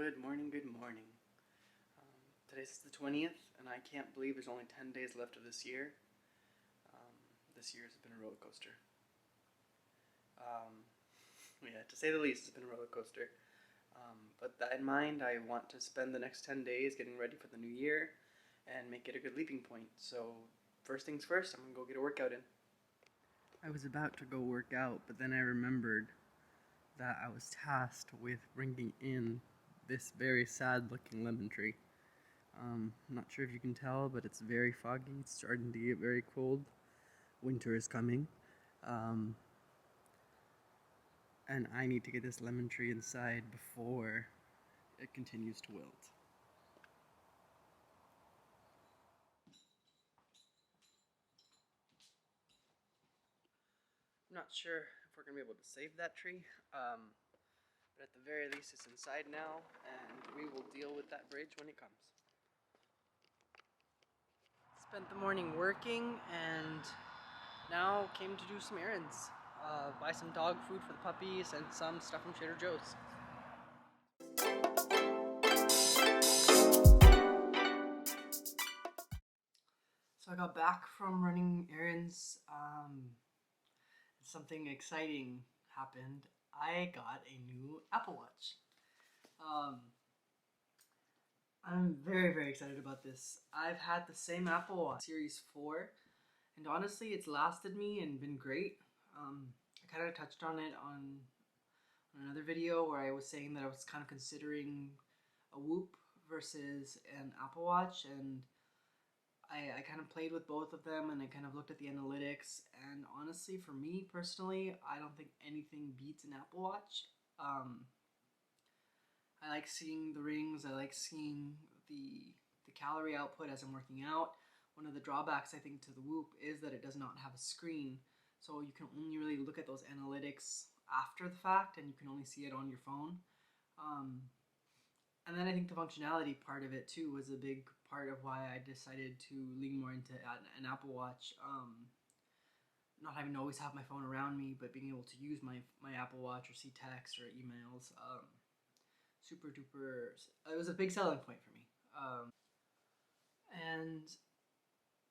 Good morning, good morning. Today's the 20th, and I can't believe there's only 10 days left of this year. This year's been a roller coaster. Yeah, to say the least, it's been a roller coaster. But that in mind, I want to spend the next 10 days getting ready for the new year and make it a good leaping point. So, first things first, I'm gonna go get a workout in. I was about to go work out, but then I remembered that I was tasked with bringing in this very sad looking lemon tree. I'm not sure if you can tell, but it's very foggy. It's starting to get very cold. Winter is coming. And I need to get this lemon tree inside before it continues to wilt. I'm not sure if we're going to be able to save that tree, but at the very least it's inside now, and we will deal with that bridge when it comes. Spent the morning working and now came to do some errands. Buy some dog food for the puppies and some stuff from Trader Joe's. So I got back from running errands. Something exciting happened. I got a new Apple Watch. I'm very, very excited about this. I've had the same Apple Watch, Series 4, and honestly, it's lasted me and been great. I kind of touched on it on another video where I was saying that I was kind of considering a Whoop versus an Apple Watch, and I kind of played with both of them and I kind of looked at the analytics, and honestly, for me personally, I don't think anything beats an Apple Watch. I like seeing the rings, I like seeing the calorie output as I'm working out. One of the drawbacks I think to the Whoop is that it does not have a screen, so you can only really look at those analytics after the fact and you can only see it on your phone. And then I think the functionality part of it too was a big part of why I decided to lean more into an Apple Watch. Not having to always have my phone around me, but being able to use my Apple Watch or see text or emails. Super duper, it was a big selling point for me. And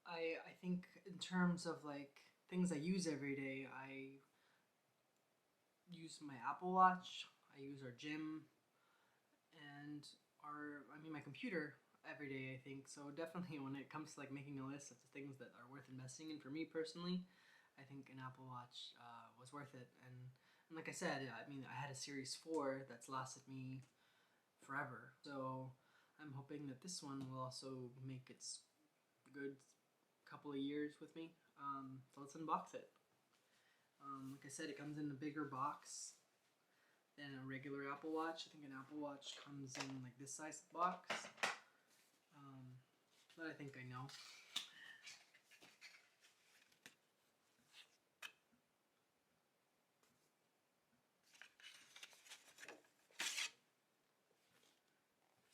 I think in terms of like things I use every day, I use my Apple Watch, I use our gym, and my computer every day, I think. So definitely when it comes to like making a list of the things that are worth investing in for me personally, I think an Apple Watch was worth it. And like I said, I had a Series 4 that's lasted me forever. So I'm hoping that this one will also make its good couple of years with me. So let's unbox it. Like I said, it comes in a bigger box than a regular Apple Watch. I think an Apple Watch comes in like this size box. But I think I know.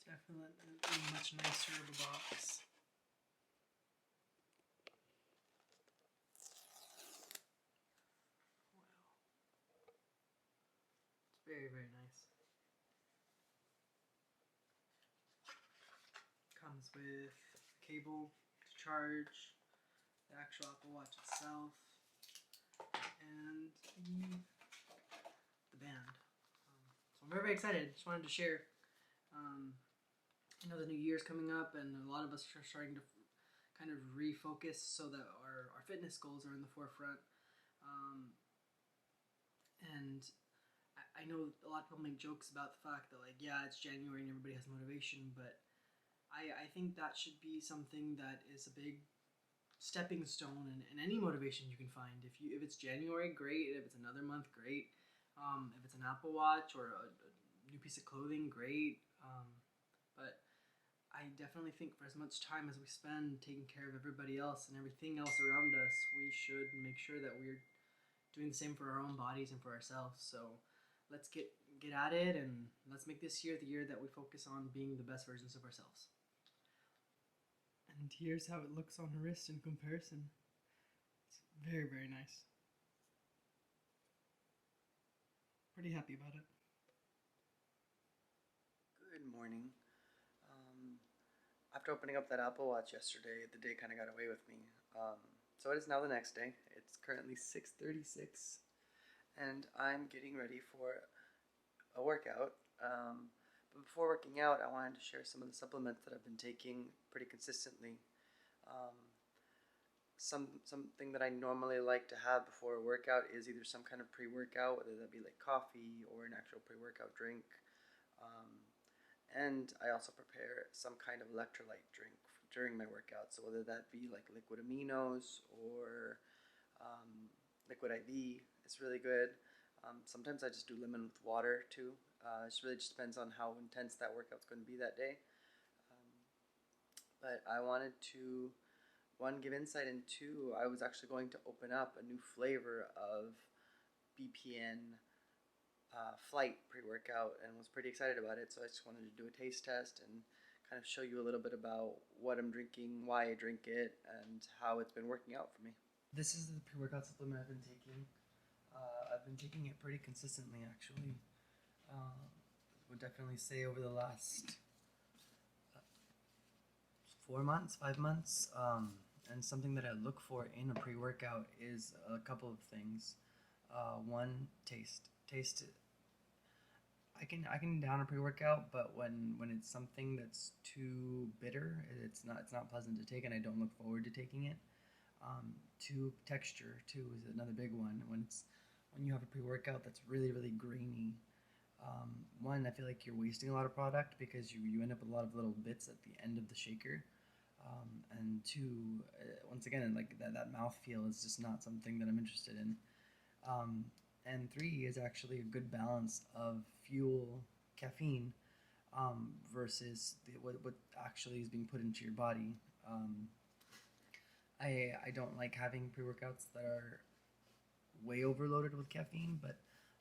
Definitely much nicer of a box. Wow. It's very, very nice. Comes with a cable to charge, the actual Apple Watch itself, and the band. So I'm very, very excited. Just wanted to share. I know the new year's coming up, and a lot of us are starting to kind of refocus so that our fitness goals are in the forefront. And I know a lot of people make jokes about the fact that, like, yeah, it's January and everybody has motivation, but I think that should be something that is a big stepping stone in any motivation you can find. If it's January, great. If it's another month, great. If it's an Apple Watch or a new piece of clothing, great. But I definitely think for as much time as we spend taking care of everybody else and everything else around us, we should make sure that we're doing the same for our own bodies and for ourselves. So let's get at it, and let's make this year the year that we focus on being the best versions of ourselves. And here's how it looks on the wrist in comparison. It's very, very nice. Pretty happy about it. Good morning. After opening up that Apple Watch yesterday, the day kind of got away with me. So it is now the next day. It's currently 6:36, and I'm getting ready for a workout. But before working out, I wanted to share some of the supplements that I've been taking pretty consistently. Um, something that I normally like to have before a workout is either some kind of pre-workout, whether that be like coffee or an actual pre-workout drink. Um, and I also prepare some kind of electrolyte drink during my workout. So whether that be like liquid aminos or liquid IV, it's really good. Sometimes I just do lemon with water too. It really just depends on how intense that workout's going to be that day. But I wanted to, one, give insight, and two, I was actually going to open up a new flavor of BPN flight pre-workout and was pretty excited about it. So I just wanted to do a taste test and kind of show you a little bit about what I'm drinking, why I drink it, and how it's been working out for me. This is the pre-workout supplement I've been taking. I've been taking it pretty consistently, actually. Would definitely say over the last 4 months, 5 months. And something that I look for in a pre-workout is a couple of things. One, taste. I can down a pre-workout, but when it's something that's too bitter, it's not pleasant to take, and I don't look forward to taking it. Two, texture too is another big one. When you have a pre-workout that's really grainy. One, I feel like you're wasting a lot of product because you end up with a lot of little bits at the end of the shaker. And two, once again, like that mouthfeel is just not something that I'm interested in. And three is actually a good balance of fuel, caffeine, versus what actually is being put into your body. I don't like having pre-workouts that are way overloaded with caffeine, but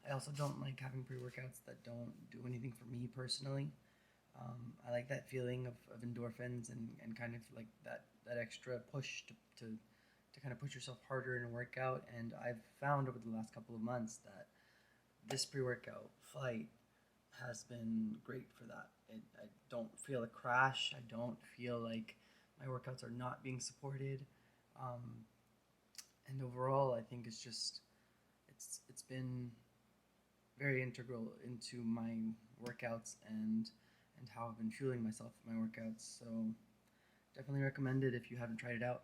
I also don't like having pre-workouts that don't do anything for me personally. I like that feeling of endorphins and kind of like that extra push to kind of push yourself harder in a workout. And I've found over the last couple of months that this pre-workout flight has been great for that. I don't feel a crash. I don't feel like my workouts are not being supported. And overall, I think it's been very integral into my workouts and how I've been fueling myself with my workouts. So definitely recommend it if you haven't tried it out.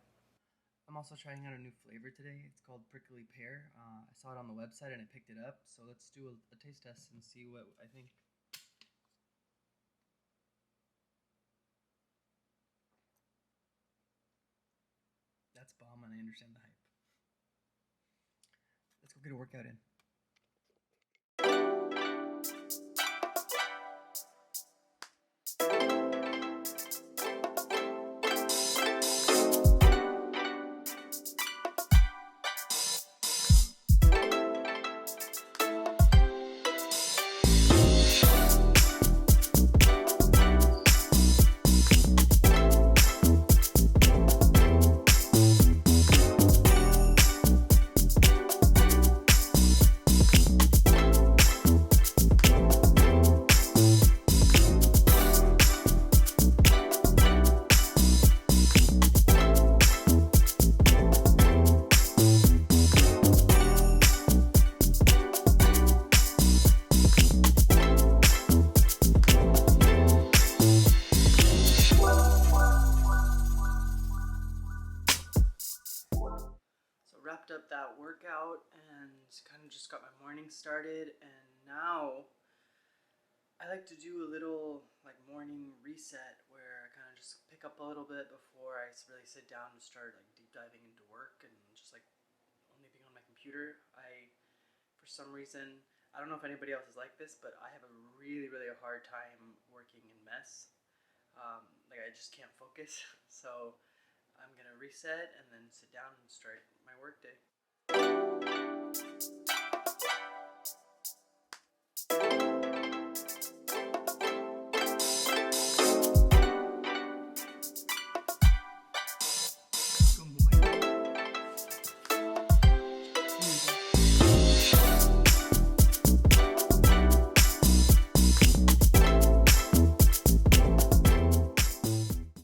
I'm also trying out a new flavor today. It's called prickly pear. I saw it on the website and I picked it up. So let's do a taste test and see what I think. That's bomb, and I understand the hype. Let's go get a workout in. Wrapped up that workout and kind of just got my morning started, and now I like to do a little like morning reset where I kind of just pick up a little bit before I really sit down and start like deep diving into work and just like only being on my computer. For some reason, I don't know if anybody else is like this, but I have a really hard time working in mess. Like I just can't focus. So I'm gonna reset and then sit down and start my work day.